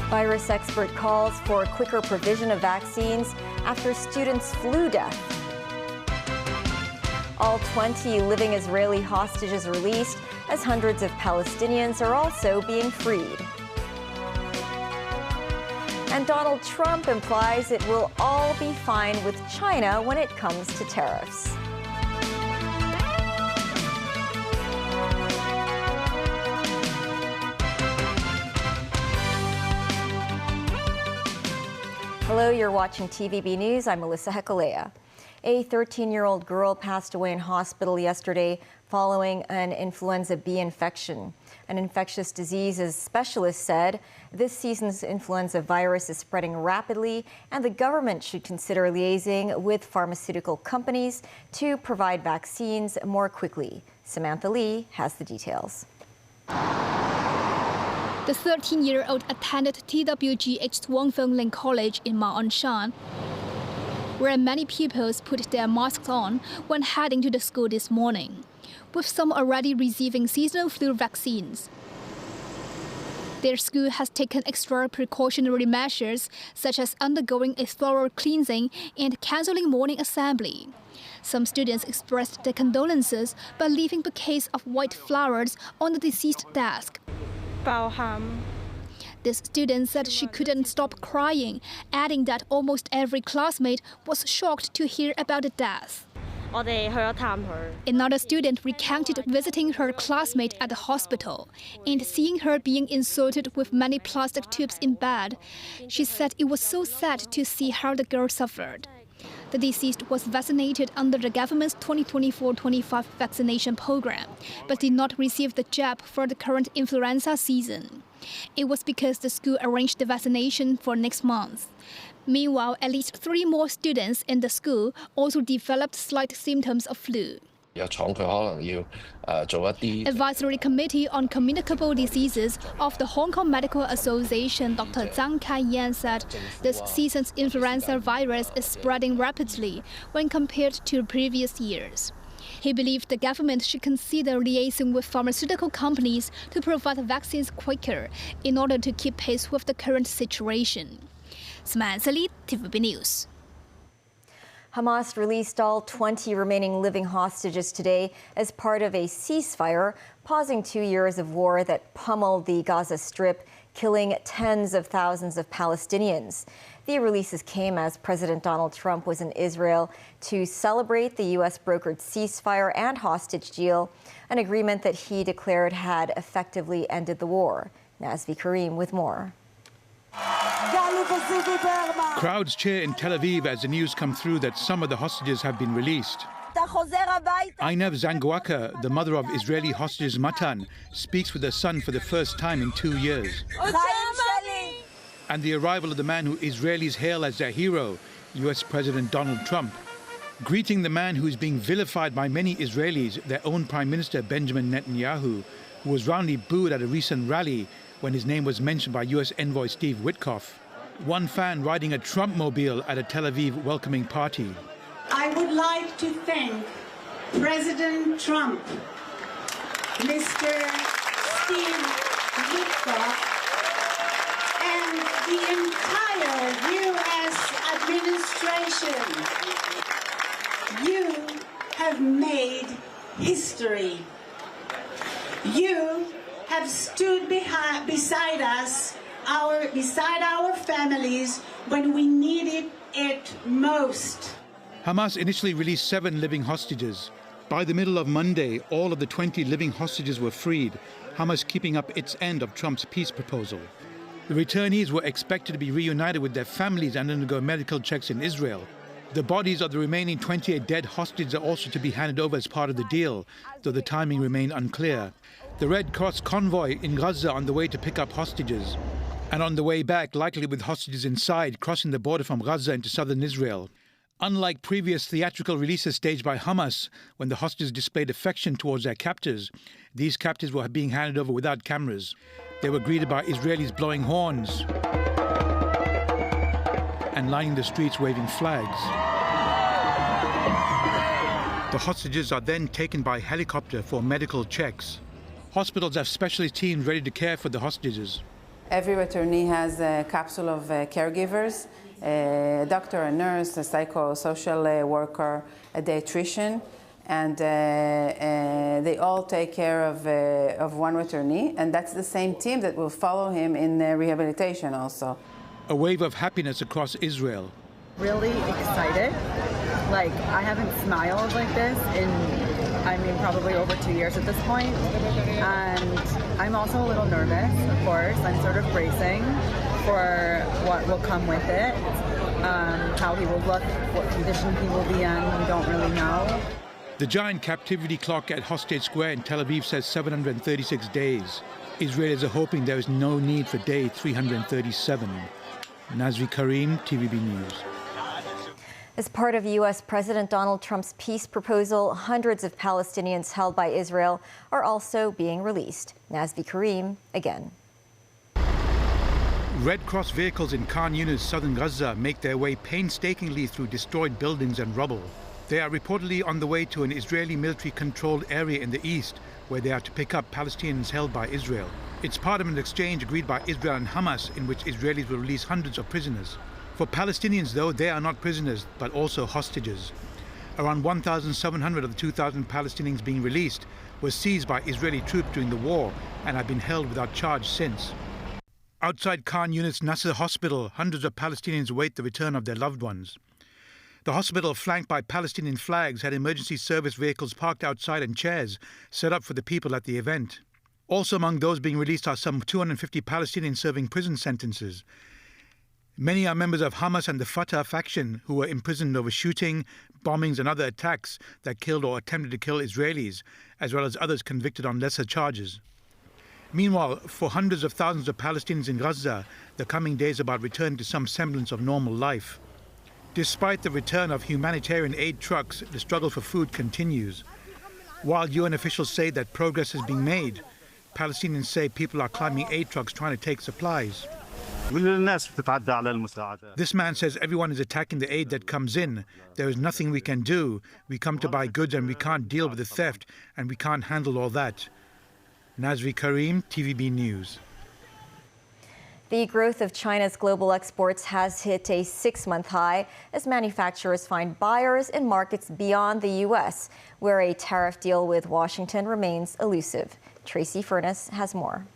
Virus expert calls for quicker provision of vaccines after students' flu death. All 20 living Israeli hostages released, as hundreds of Palestinians are also being freed. And Donald Trump implies it will all be fine with China when it comes to tariffs. Hello, you're watching TVB News. I'm Melissa Hekalea. A 13-year-old girl passed away in hospital yesterday following an influenza B infection. An infectious diseases specialist said this season's influenza virus is spreading rapidly and the government should consider liaising with pharmaceutical companies to provide vaccines more quickly. Samantha Lee has the details. The 13-year-old attended TWGH Wong Feng Ling College in Ma On Shan, where many pupils put their masks on when heading to the school this morning, with some already receiving seasonal flu vaccines. Their school has taken extra precautionary measures, such as undergoing a thorough cleansing and cancelling morning assembly. Some students expressed their condolences by leaving bouquets of white flowers on the deceased desk. This student said she couldn't stop crying, adding that almost every classmate was shocked to hear about the death. Another student recounted visiting her classmate at the hospital and seeing her being insulted with many plastic tubes in bed. She said it was so sad to see how the girl suffered. The deceased was vaccinated under the government's 2024-25 vaccination program, but did not receive the jab for the current influenza season. It was because the school arranged the vaccination for next month. Meanwhile, at least 3 more students in the school also developed slight symptoms of flu. Advisory Committee on Communicable Diseases of the Hong Kong Medical Association, Dr. Zhang Kai-yan said this season's influenza virus is spreading rapidly when compared to previous years. He believed the government should consider liaising with pharmaceutical companies to provide vaccines quicker in order to keep pace with the current situation. Samantha Lee, TVB News. Hamas released all 20 remaining living hostages today as part of a ceasefire, pausing 2 years of war that pummeled the Gaza Strip, killing tens of thousands of Palestinians. The releases came as President Donald Trump was in Israel to celebrate the U.S.-brokered ceasefire and hostage deal, an agreement that he declared had effectively ended the war. Nazvi Karim with more. Crowds cheer in Tel Aviv as the news come through that some of the hostages have been released. Einav Zangwaka, the mother of Israeli hostages Matan, speaks with her son for the first time in 2 years. And the arrival of the man who Israelis hail as their hero, US President Donald Trump. Greeting the man who is being vilified by many Israelis, their own Prime Minister Benjamin Netanyahu, who was roundly booed at a recent rally when his name was mentioned by US envoy Steve Witkoff. One fan riding a Trump-mobile at a Tel Aviv welcoming party. I would like to thank President Trump, Mr. Steve Witkoff, and the entire U.S. administration. You have made history. You have stood beside us, beside our families when we needed it most. Hamas initially released 7 living hostages. By the middle of Monday, all of the 20 living hostages were freed, Hamas keeping up its end of Trump's peace proposal. The returnees were expected to be reunited with their families and undergo medical checks in Israel. The bodies of the remaining 28 dead hostages are also to be handed over as part of the deal, though the timing remained unclear. The Red Cross convoy in Gaza on the way to pick up hostages, and on the way back, likely with hostages inside, crossing the border from Gaza into southern Israel. Unlike previous theatrical releases staged by Hamas, when the hostages displayed affection towards their captors, these captives were being handed over without cameras. They were greeted by Israelis blowing horns and lining the streets waving flags. The hostages are then taken by helicopter for medical checks. Hospitals have specialist teams ready to care for the hostages. Every returnee has a capsule of caregivers, a doctor, a nurse, a psychosocial worker, a dietitian, and they all take care of one returnee, and that's the same team that will follow him in rehabilitation also. A wave of happiness across Israel. Really excited. Like, I haven't smiled like this in, probably over 2 years at this point. And I'm also a little nervous, of course. I'm sort of bracing for what will come with it, how he will look, what condition he will be in, we don't really know. The giant captivity clock at Hostage Square in Tel Aviv says 736 days. Israelis are hoping there is no need for day 337. Nazri Karim, TVB News. As part of U.S. President Donald Trump's peace proposal, hundreds of Palestinians held by Israel are also being released. Nazvi Karim again. Red Cross vehicles in Khan Yunis, southern Gaza, make their way painstakingly through destroyed buildings and rubble. They are reportedly on the way to an Israeli military-controlled area in the east, where they are to pick up Palestinians held by Israel. It's part of an exchange agreed by Israel and Hamas, in which Israelis will release hundreds of prisoners. For Palestinians, though, they are not prisoners, but also hostages. Around 1,700 of the 2,000 Palestinians being released were seized by Israeli troops during the war and have been held without charge since. Outside Khan Yunis Nasser Hospital, hundreds of Palestinians await the return of their loved ones. The hospital, flanked by Palestinian flags, had emergency service vehicles parked outside and chairs set up for the people at the event. Also among those being released are some 250 Palestinians serving prison sentences. Many are members of Hamas and the Fatah faction who were imprisoned over shooting, bombings and other attacks that killed or attempted to kill Israelis, as well as others convicted on lesser charges. Meanwhile, for hundreds of thousands of Palestinians in Gaza, the coming days are about returning to some semblance of normal life. Despite the return of humanitarian aid trucks, the struggle for food continues. While UN officials say that progress is being made, Palestinians say people are climbing aid trucks trying to take supplies. This man says everyone is attacking the aid that comes in. There is nothing we can do. We come to buy goods and we can't deal with the theft and we can't handle all that. Nazri Karim, TVB News. The growth of China's global exports has hit a 6-month high as manufacturers find buyers in markets beyond the U.S., where a tariff deal with Washington remains elusive. Tracy Furness has more.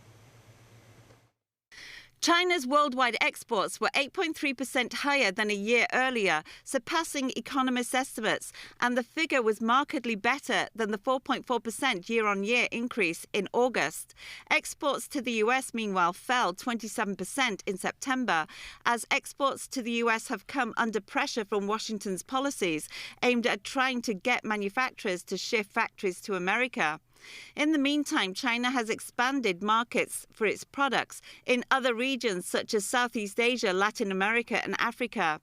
China's worldwide exports were 8.3% higher than a year earlier, surpassing economists' estimates, and the figure was markedly better than the 4.4% year-on-year increase in August. Exports to the US, meanwhile, fell 27% in September, as exports to the US have come under pressure from Washington's policies aimed at trying to get manufacturers to shift factories to America. In the meantime, China has expanded markets for its products in other regions such as Southeast Asia, Latin America and Africa.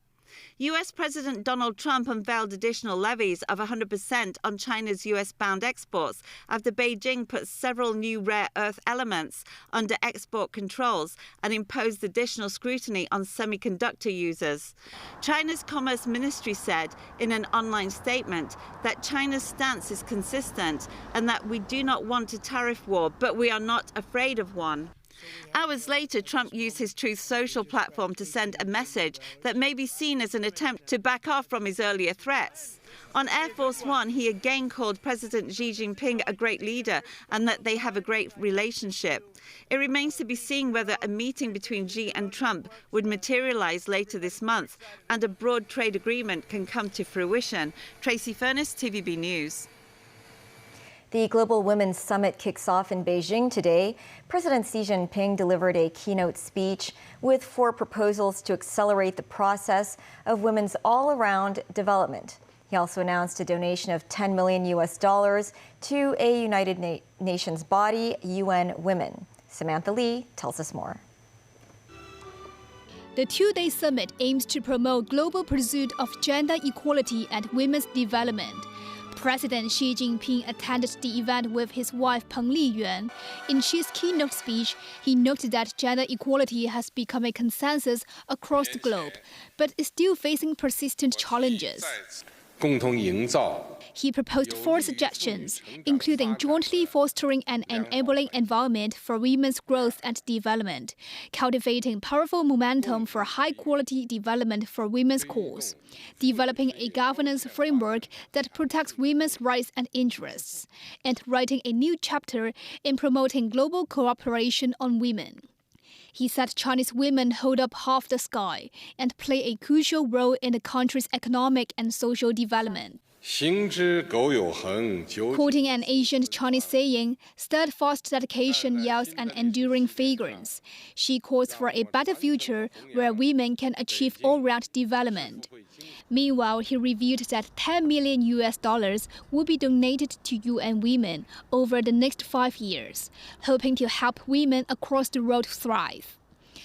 US President Donald Trump unveiled additional levies of 100% on China's US-bound exports after Beijing put several new rare earth elements under export controls and imposed additional scrutiny on semiconductor users. China's Commerce Ministry said in an online statement that China's stance is consistent and that we do not want a tariff war, but we are not afraid of one. Hours later, Trump used his Truth Social platform to send a message that may be seen as an attempt to back off from his earlier threats. On Air Force One, he again called President Xi Jinping a great leader and that they have a great relationship. It remains to be seen whether a meeting between Xi and Trump would materialize later this month and a broad trade agreement can come to fruition. Tracy Furness, TVB News. The Global Women's Summit kicks off in Beijing today. President Xi Jinping delivered a keynote speech with 4 proposals to accelerate the process of women's all-around development. He also announced a donation of $10 million to a United Nations body, UN Women. Samantha Lee tells us more. The 2-day summit aims to promote global pursuit of gender equality and women's development. President Xi Jinping attended the event with his wife Peng Liyuan. In Xi's keynote speech, he noted that gender equality has become a consensus across the globe, but is still facing persistent challenges. 共同营造 He proposed 4 suggestions, including jointly fostering an enabling environment for women's growth and development, cultivating powerful momentum for high-quality development for women's cause, developing a governance framework that protects women's rights and interests, and writing a new chapter in promoting global cooperation on women. He said Chinese women hold up half the sky and play a crucial role in the country's economic and social development. 行之苟有恒，久 Quoting an ancient Chinese saying, steadfast dedication yields an enduring fragrance. She calls for a better future where women can achieve all-round development. Meanwhile, he revealed that $10 million will be donated to UN Women over the next 5 years, hoping to help women across the world thrive.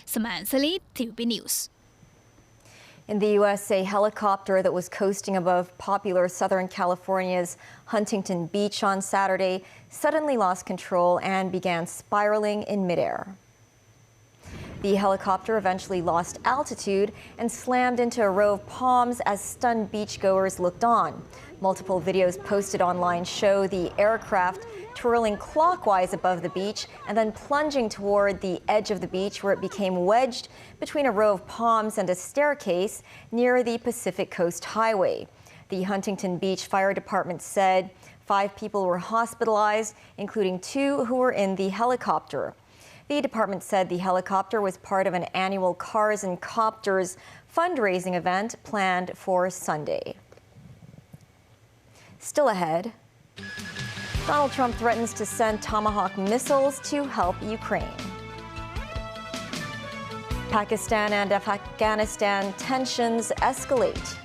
Samantha Lee, TVB News. In the U.S., a helicopter that was coasting above popular Southern California's Huntington Beach on Saturday suddenly lost control and began spiraling in midair. The helicopter eventually lost altitude and slammed into a row of palms as stunned beachgoers looked on. Multiple videos posted online show the aircraft twirling clockwise above the beach and then plunging toward the edge of the beach, where it became wedged between a row of palms and a staircase near the Pacific Coast Highway. The Huntington Beach Fire Department said 5 people were hospitalized, including 2 who were in the helicopter. The department said the helicopter was part of an annual Cars and Copters fundraising event planned for Sunday. Still ahead, Donald Trump threatens to send Tomahawk missiles to help Ukraine. Pakistan and Afghanistan tensions escalate.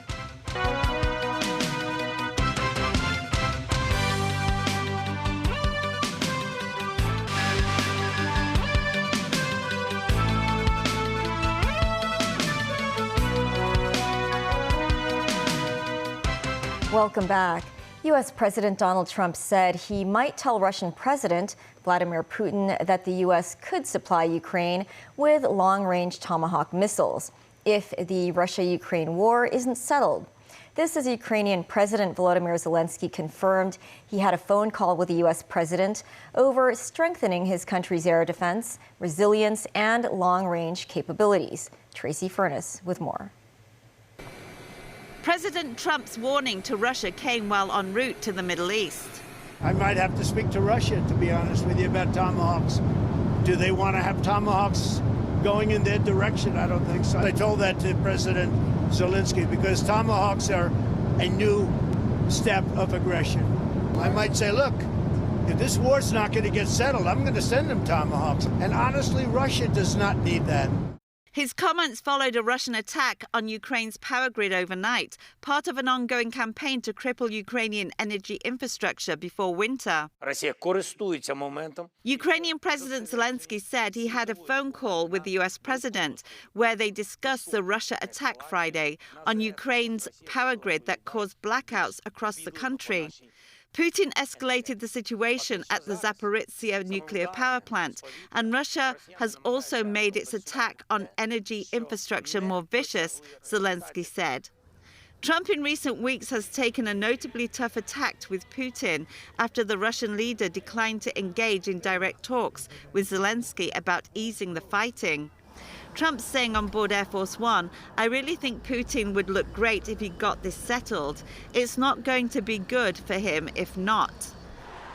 Welcome back. U.S. President Donald Trump said he might tell Russian President Vladimir Putin that the U.S. could supply Ukraine with long-range Tomahawk missiles if the Russia-Ukraine war isn't settled. This as Ukrainian President Volodymyr Zelensky confirmed he had a phone call with the U.S. president over strengthening his country's air defense, resilience, and long-range capabilities. Tracy Furness with more. President Trump's warning to Russia came while en route to the Middle East. I might have to speak to Russia, to be honest with you, about Tomahawks. Do they want to have Tomahawks going in their direction? I don't think so. I told that to President Zelensky because Tomahawks are a new step of aggression. I might say, look, if this war's not going to get settled, I'm going to send them Tomahawks. And honestly, Russia does not need that. His comments followed a Russian attack on Ukraine's power grid overnight, part of an ongoing campaign to cripple Ukrainian energy infrastructure before winter. Ukrainian President Zelensky said he had a phone call with the U.S. president where they discussed the Russia attack Friday on Ukraine's power grid that caused blackouts across the country. Putin escalated the situation at the Zaporizhzhia nuclear power plant, and Russia has also made its attack on energy infrastructure more vicious, Zelensky said. Trump in recent weeks has taken a notably tough attack with Putin after the Russian leader declined to engage in direct talks with Zelensky about easing the fighting. Trump's saying on board Air Force One, "I really think Putin would look great if he got this settled. It's not going to be good for him if not."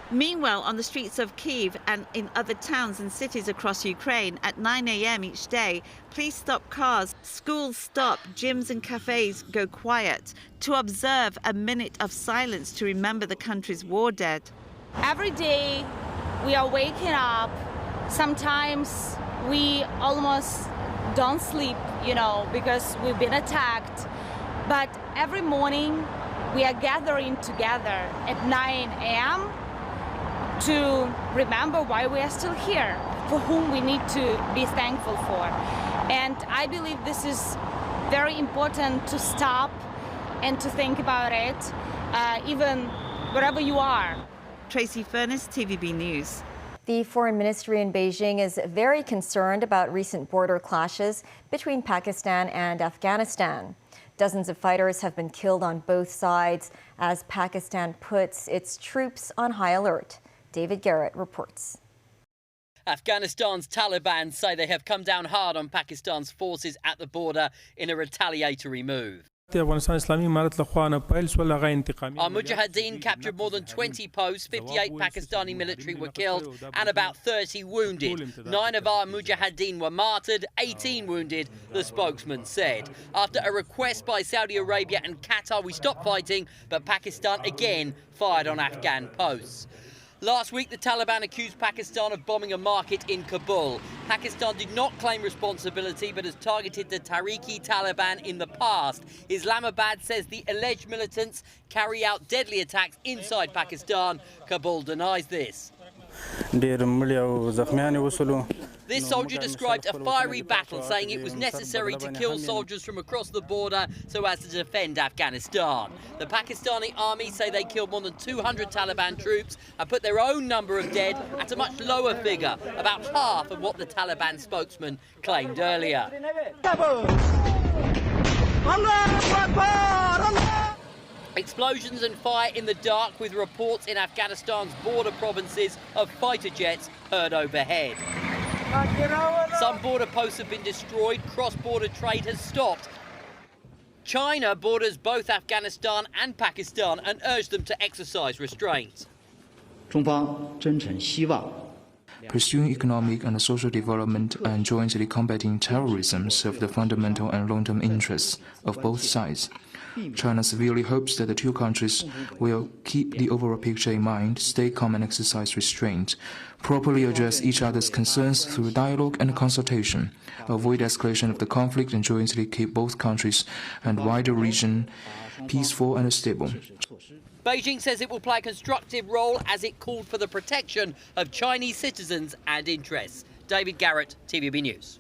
Meanwhile, on the streets of Kyiv and in other towns and cities across Ukraine at 9 a.m. each day, police stop cars, schools stop, gyms and cafes go quiet to observe a minute of silence to remember the country's war dead. Every day we are waking up. Sometimes we almost don't sleep, because we've been attacked. But every morning we are gathering together at 9 a.m. to remember why we are still here, for whom we need to be thankful for. And I believe this is very important to stop and to think about it, even wherever you are. Tracy Furness, TVB News. The Foreign Ministry in Beijing is very concerned about recent border clashes between Pakistan and Afghanistan. Dozens of fighters have been killed on both sides as Pakistan puts its troops on high alert. David Garrett reports. Afghanistan's Taliban say they have come down hard on Pakistan's forces at the border in a retaliatory move. Our Mujahideen captured more than 20 posts, 58 Pakistani military were killed and about 30 wounded. 9 of our Mujahideen were martyred, 18 wounded, the spokesman said. After a request by Saudi Arabia and Qatar, we stopped fighting, but Pakistan again fired on Afghan posts. Last week, the Taliban accused Pakistan of bombing a market in Kabul. Pakistan did not claim responsibility but has targeted the Tariq-i-Taliban in the past. Islamabad says the alleged militants carry out deadly attacks inside Pakistan. Kabul denies this. This soldier described a fiery battle, saying it was necessary to kill soldiers from across the border so as to defend Afghanistan. The Pakistani army say they killed more than 200 Taliban troops and put their own number of dead at a much lower figure, about half of what the Taliban spokesman claimed earlier. Explosions and fire in the dark, with reports in Afghanistan's border provinces of fighter jets heard overhead. Some border posts have been destroyed, cross-border trade has stopped. China borders both Afghanistan and Pakistan and urged them to exercise restraint. Pursuing economic and social development and jointly combating terrorism serve the fundamental and long-term interests of both sides. China severely hopes that the two countries will keep the overall picture in mind, stay calm and exercise restraint, properly address each other's concerns through dialogue and consultation, avoid escalation of the conflict and jointly keep both countries and wider region peaceful and stable. Beijing says it will play a constructive role as it called for the protection of Chinese citizens and interests. David Garrett, TVB News.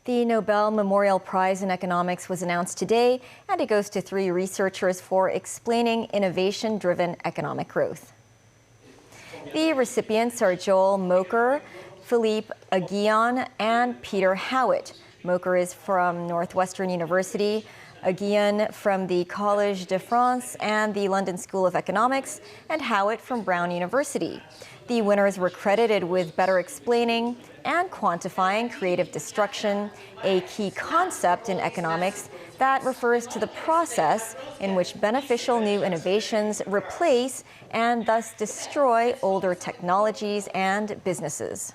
The Nobel Memorial Prize in Economics was announced today, and it goes to 3 researchers for explaining innovation-driven economic growth. The recipients are Joel Moker, Philippe Aguillon, and Peter Howitt. Moker is from Northwestern University, Aguillon from the Collège de France and the London School of Economics, and Howitt from Brown University. The winners were credited with better explaining and quantifying creative destruction, a key concept in economics that refers to the process in which beneficial new innovations replace and thus destroy older technologies and businesses.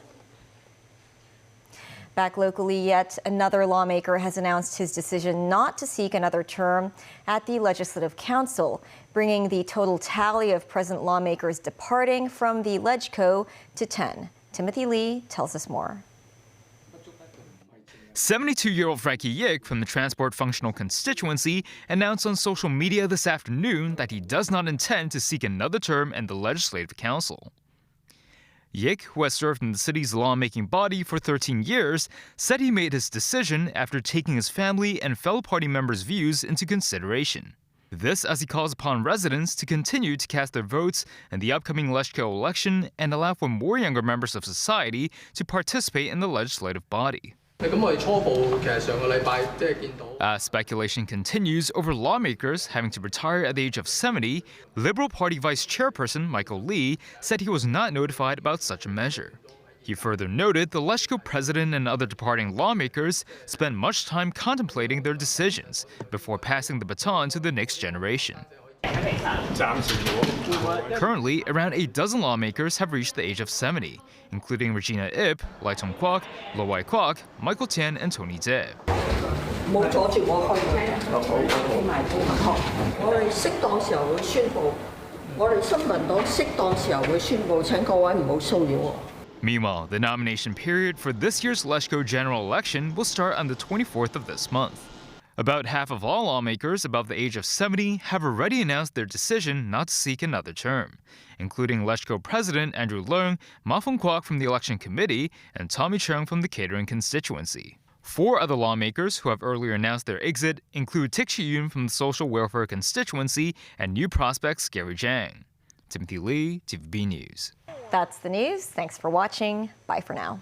Back locally, yet another lawmaker has announced his decision not to seek another term at the Legislative Council, bringing the total tally of present lawmakers departing from the LegCo to 10. Timothy Lee tells us more. 72-year-old Frankie Yick from the Transport Functional Constituency announced on social media this afternoon that he does not intend to seek another term in the Legislative Council. Yick, who has served in the city's lawmaking body for 13 years, said he made his decision after taking his family and fellow party members' views into consideration. This as he calls upon residents to continue to cast their votes in the upcoming LegCo election and allow for more younger members of society to participate in the legislative body. As speculation continues over lawmakers having to retire at the age of 70, Liberal Party Vice Chairperson Michael Lee said he was not notified about such a measure. He further noted the LegCo president and other departing lawmakers spent much time contemplating their decisions before passing the baton to the next generation. Currently, around 8 dozen lawmakers have reached the age of 70, including Regina Ip, Lai Tong-kwok, Lo Wai-kwok, Michael Tian, and Tony Tse. Meanwhile, the nomination period for this year's LegCo general election will start on the 24th of this month. About half of all lawmakers above the age of 70 have already announced their decision not to seek another term, including LegCo President Andrew Leung, Ma Fung-kwok from the Election Committee, and Tommy Chung from the Catering constituency. 4 other lawmakers who have earlier announced their exit include Tik Shi-yoon from the Social Welfare constituency and New Prospects' Gary Zhang. Timothy Lee, TVB News. That's the news. Thanks for watching. Bye for now.